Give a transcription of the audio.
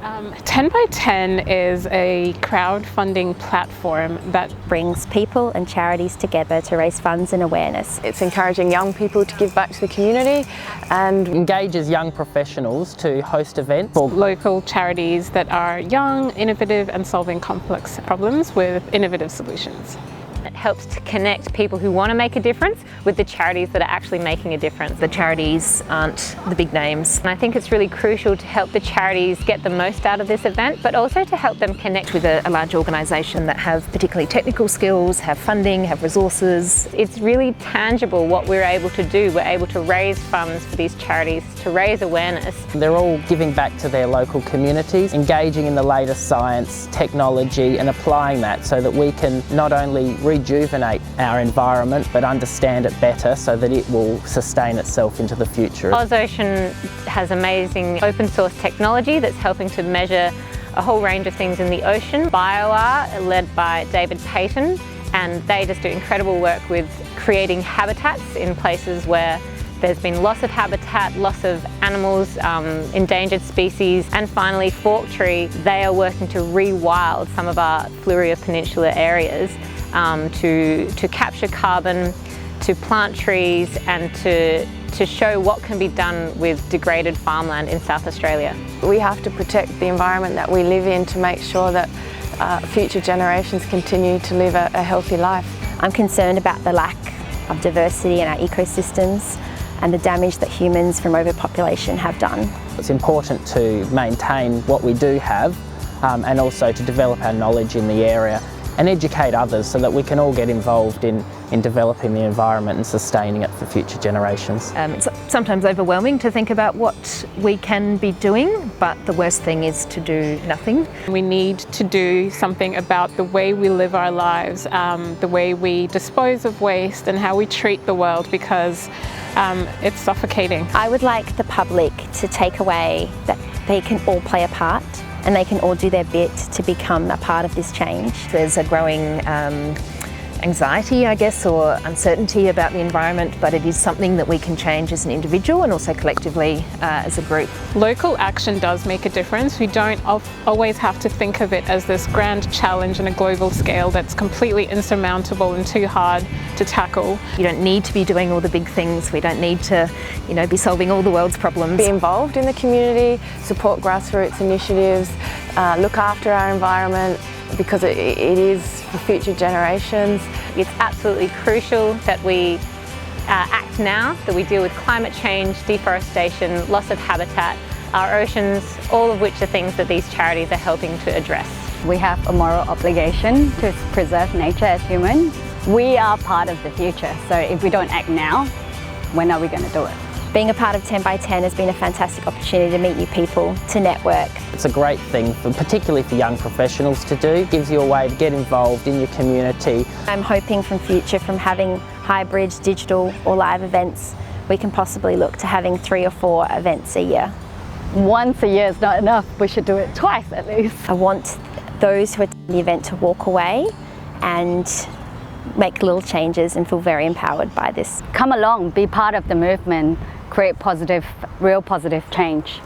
10 by 10 is a crowdfunding platform that brings people and charities together to raise funds and awareness. It's encouraging young people to give back to the community and engages young professionals to host events for local charities that are young, innovative and solving complex problems with innovative solutions. It helps to connect people who want to make a difference with the charities that are actually making a difference. The charities aren't the big names. And I think it's really crucial to help the charities get the most out of this event, but also to help them connect with a large organisation that have particularly technical skills, have funding, have resources. It's really tangible what we're able to do. We're able to raise funds for these charities, to raise awareness. They're all giving back to their local communities, engaging in the latest science, technology and applying that so that we can not only rejuvenate our environment but understand it better so that it will sustain itself into the future. AusOcean has amazing open source technology that's helping to measure a whole range of things in the ocean. BioR, led by David Payton, and they just do incredible work with creating habitats in places where there's been loss of habitat, loss of animals, endangered species, and finally Forktree, they are working to rewild some of our Fluria Peninsula areas to capture carbon, to plant trees and to show what can be done with degraded farmland in South Australia. We have to protect the environment that we live in to make sure that future generations continue to live a healthy life. I'm concerned about the lack of diversity in our ecosystems and the damage that humans from overpopulation have done. It's important to maintain what we do have and also to develop our knowledge in the area and educate others so that we can all get involved in developing the environment and sustaining it for future generations. It's sometimes overwhelming to think about what we can be doing, but the worst thing is to do nothing. We need to do something about the way we live our lives, the way we dispose of waste and how we treat the world, because it's suffocating. I would like the public to take away that they can all play a part and they can all do their bit to become a part of this change. There's a growing anxiety, I guess, or uncertainty about the environment, but it is something that we can change as an individual and also collectively as a group. Local action does make a difference. We don't always have to think of it as this grand challenge on a global scale that's completely insurmountable and too hard to tackle. You don't need to be doing all the big things. We don't need to, be solving all the world's problems. Be involved in the community, support grassroots initiatives, look after our environment, because it is for future generations. It's absolutely crucial that we act now, that we deal with climate change, deforestation, loss of habitat, our oceans, all of which are things that these charities are helping to address. We have a moral obligation to preserve nature as humans. We are part of the future, so if we don't act now, when are we going to do it? Being a part of 10 by 10 has been a fantastic opportunity to meet new people, to network. It's a great thing, particularly for young professionals to do. It gives you a way to get involved in your community. I'm hoping from having hybrid, digital or live events, we can possibly look to having 3 or 4 events a year. Once a year is not enough, we should do it twice at least. I want those who attend the event to walk away and make little changes and feel very empowered by this. Come along, be part of the movement, create real positive change.